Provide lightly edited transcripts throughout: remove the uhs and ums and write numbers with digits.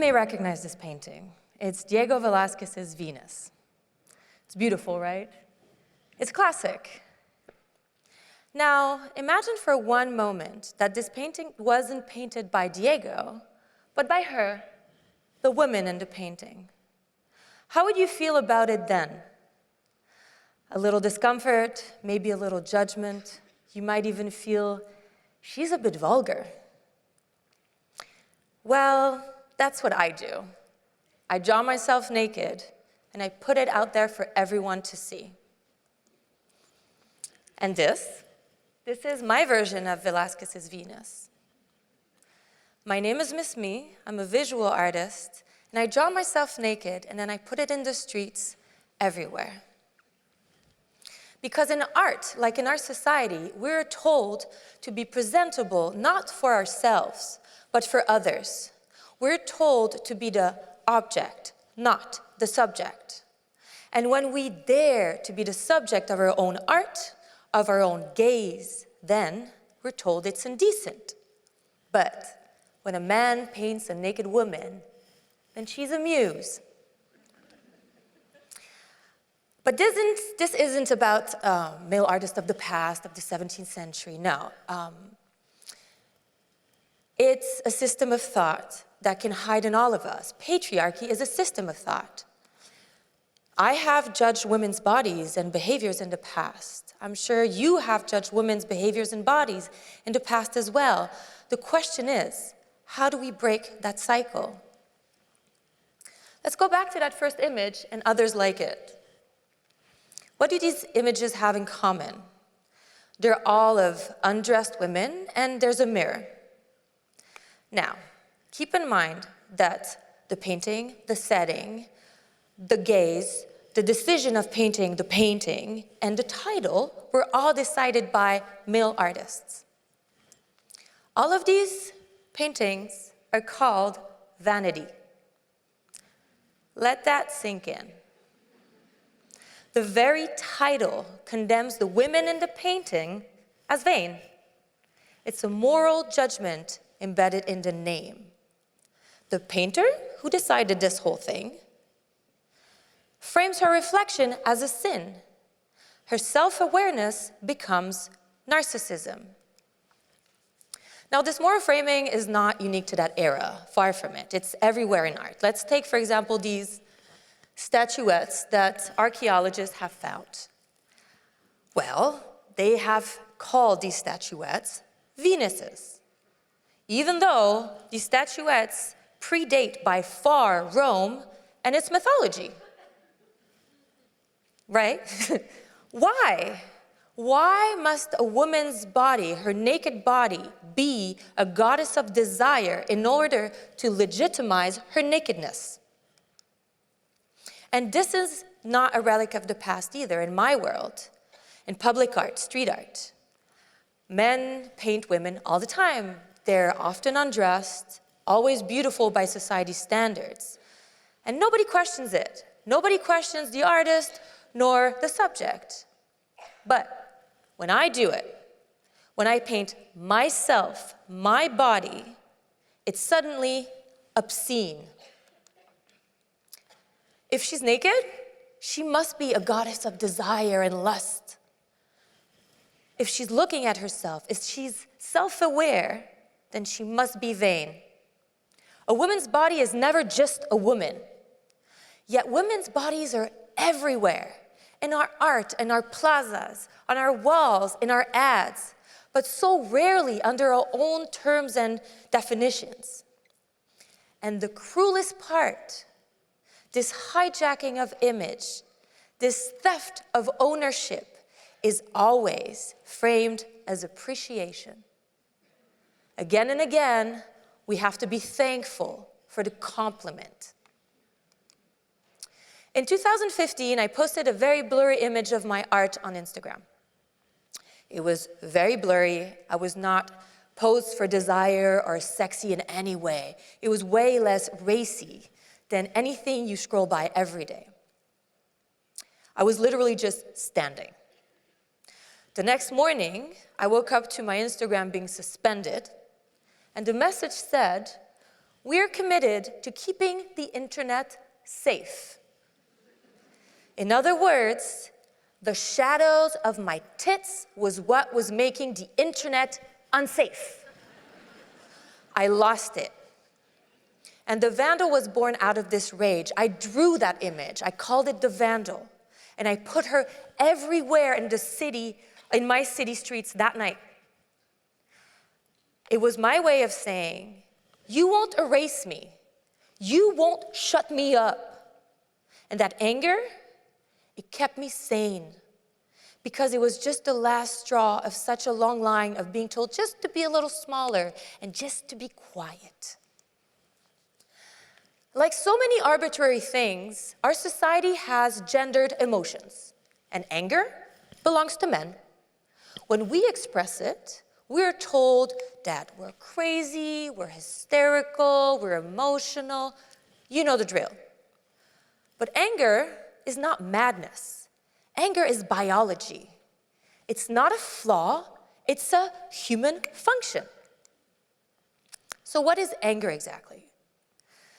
may recognize this painting. It's Diego Velázquez's Venus. It's beautiful, right? It's classic. Now, imagine for one moment that this painting wasn't painted by Diego, but by her, the woman in the painting. How would you feel about it then? A little discomfort, maybe a little judgment. You might even feel, she's a bit vulgar. Well, that's what I do. I draw myself naked, and I put it out there for everyone to see. And this is my version of Velázquez's Venus. My name is MissMe. I'm a visual artist, and I draw myself naked, and then I put it in the streets everywhere. Because in art, like in our society, we're told to be presentable not for ourselves, but for others. We're told to be the object, not the subject. And when we dare to be the subject of our own art, of our own gaze, then we're told it's indecent. But when a man paints a naked woman, then she's a muse. But this isn't about male artists of the past, of the 17th century, no. It's a system of thought that can hide in all of us. Patriarchy is a system of thought. I have judged women's bodies and behaviors in the past. I'm sure you have judged women's behaviors and bodies in the past as well. The question is, how do we break that cycle? Let's go back to that first image and others like it. What do these images have in common? They're all of undressed women, and there's a mirror. Now, keep in mind that the painting, the setting, the gaze, the decision of painting the painting, and the title were all decided by male artists. All of these paintings are called vanity. Let that sink in. The very title condemns the women in the painting as vain. It's a moral judgment embedded in the name. The painter, who decided this whole thing, frames her reflection as a sin. Her self-awareness becomes narcissism. Now, this moral framing is not unique to that era, far from it. It's everywhere in art. Let's take, for example, these statuettes that archaeologists have found. Well, they have called these statuettes Venuses, even though these statuettes predate by far Rome and its mythology. Right? Why? Why must a woman's body, her naked body, be a goddess of desire in order to legitimize her nakedness? And this is not a relic of the past either in my world. In public art, street art, men paint women all the time. They're often undressed, always beautiful by society's standards. And nobody questions it. Nobody questions the artist nor the subject. But when I do it, when I paint myself, my body, it's suddenly obscene. If she's naked, she must be a goddess of desire and lust. If she's looking at herself, if she's self-aware, then she must be vain. A woman's body is never just a woman. Yet women's bodies are everywhere, in our art, in our plazas, on our walls, in our ads, but so rarely under our own terms and definitions. And the cruelest part, this hijacking of image, this theft of ownership is always framed as appreciation. Again and again, we have to be thankful for the compliment. In 2015, I posted a very blurry image of my art on Instagram. It was very blurry. I was not posed for desire or sexy in any way. It was way less racy than anything you scroll by every day. I was literally just standing. The next morning, I woke up to my Instagram being suspended, and the message said, We're committed to keeping the internet safe. In other words, the shadows of my tits was what was making the internet unsafe. I lost it. And the vandal was born out of this rage. I drew that image. I called it the vandal. And I put her everywhere in the city, in my city streets that night. It was my way of saying, you won't erase me. You won't shut me up. And that anger, it kept me sane, because it was just the last straw of such a long line of being told just to be a little smaller and just to be quiet. Like so many arbitrary things, our society has gendered emotions, and anger belongs to men. When we express it, we're told that we're crazy, we're hysterical, we're emotional. You know the drill. But anger is not madness. Anger is biology. It's not a flaw, it's a human function. So what is anger exactly?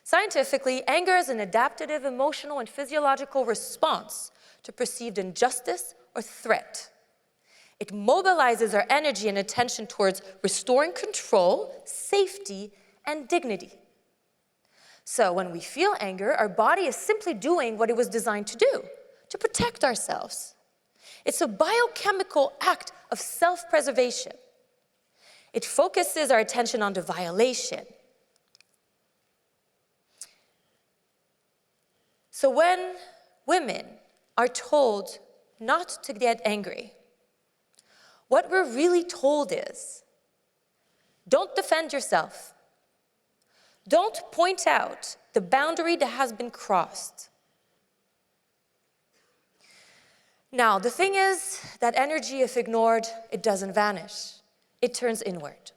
Scientifically, anger is an adaptive, emotional, and physiological response to perceived injustice or threat. It mobilizes our energy and attention towards restoring control, safety, and dignity. So when we feel anger, our body is simply doing what it was designed to do, to protect ourselves. It's a biochemical act of self-preservation. It focuses our attention on the violation. So when women are told not to get angry, what we're really told is, don't defend yourself. Don't point out the boundary that has been crossed. Now, the thing is that energy, if ignored, it doesn't vanish. It turns inward.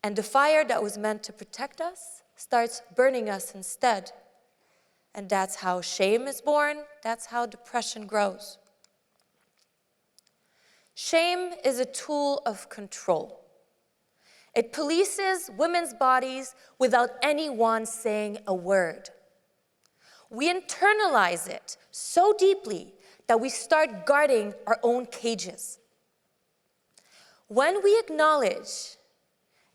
And the fire that was meant to protect us starts burning us instead. And that's how shame is born. That's how depression grows. Shame is a tool of control. It polices women's bodies without anyone saying a word. We internalize it so deeply that we start guarding our own cages. When we acknowledge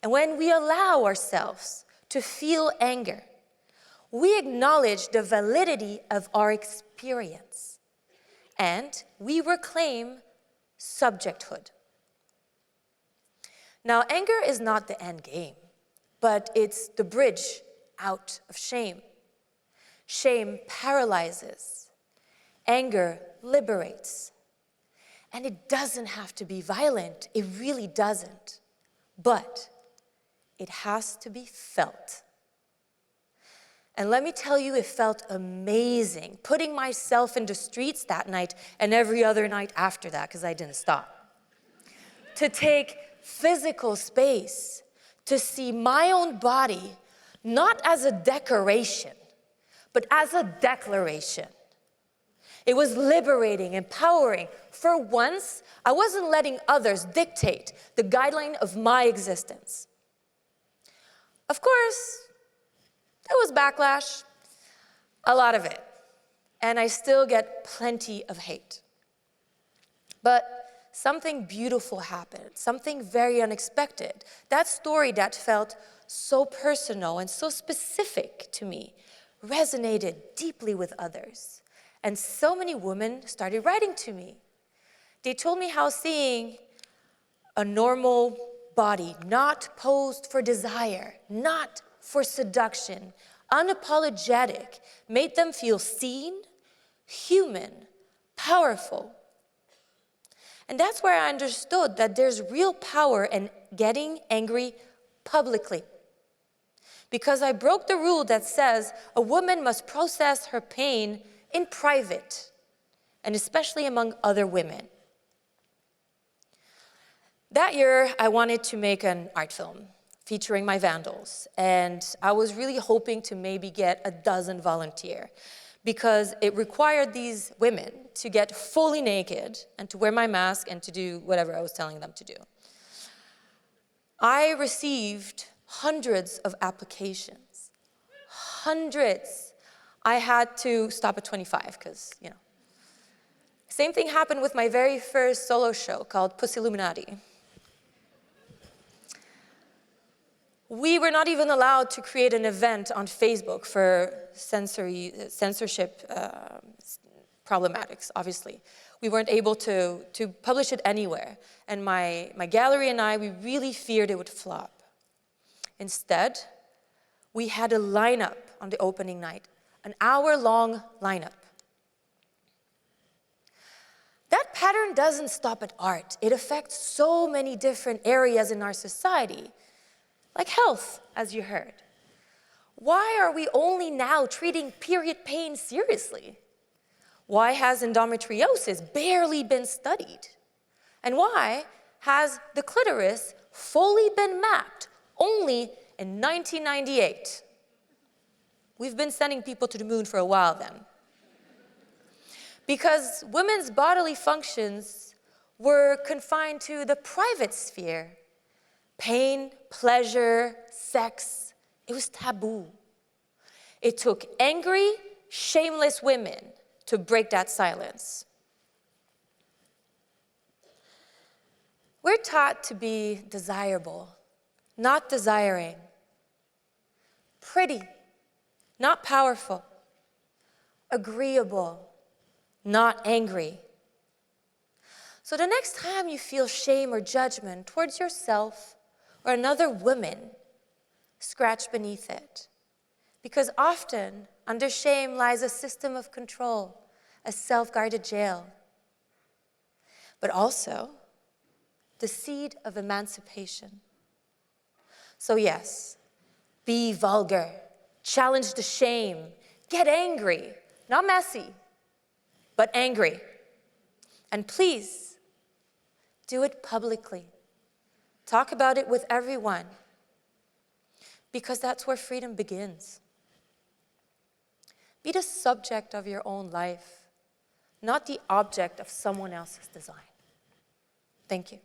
and when we allow ourselves to feel anger, we acknowledge the validity of our experience, and we reclaim subjecthood. Now, anger is not the end game, but it's the bridge out of shame. Shame paralyzes. Anger liberates. And it doesn't have to be violent. It really doesn't. But it has to be felt. And let me tell you, it felt amazing putting myself in the streets that night and every other night after that, because I didn't stop. To take physical space, to see my own body not as a decoration, but as a declaration. It was liberating, empowering. For once, I wasn't letting others dictate the guideline of my existence. Of course, there was backlash, a lot of it, and I still get plenty of hate. But something beautiful happened, something very unexpected. That story that felt so personal and so specific to me resonated deeply with others. And so many women started writing to me. They told me how seeing a normal body, not posed for desire, not for seduction, unapologetic, made them feel seen, human, powerful. And that's where I understood that there's real power in getting angry publicly. Because I broke the rule that says a woman must process her pain in private, and especially among other women. That year, I wanted to make an art film featuring my vandals, and I was really hoping to maybe get a dozen volunteers, because it required these women to get fully naked and to wear my mask and to do whatever I was telling them to do. I received hundreds of applications. hundreds. I had to stop at 25 because, you know. Same thing happened with my very first solo show called Pussy Illuminati. We were not even allowed to create an event on Facebook for censorship problematics, obviously. We weren't able to publish it anywhere. And my gallery and I, we really feared it would flop. Instead, we had a lineup on the opening night, an hour-long lineup. That pattern doesn't stop at art. It affects so many different areas in our society, like health, as you heard. Why are we only now treating period pain seriously? Why has endometriosis barely been studied? And why has the clitoris fully been mapped only in 1998? We've been sending people to the moon for a while then. Because women's bodily functions were confined to the private sphere. Pain, pleasure, sex, it was taboo. It took angry, shameless women to break that silence. We're taught to be desirable, not desiring. Pretty, not powerful. Agreeable, not angry. So the next time you feel shame or judgment towards yourself or another woman, scratch beneath it. Because often, under shame lies a system of control, a self-guarded jail. But also, the seed of emancipation. So yes, be vulgar, challenge the shame, get angry, not messy, but angry. And please, do it publicly. Talk about it with everyone, because that's where freedom begins. Be the subject of your own life, not the object of someone else's design. Thank you.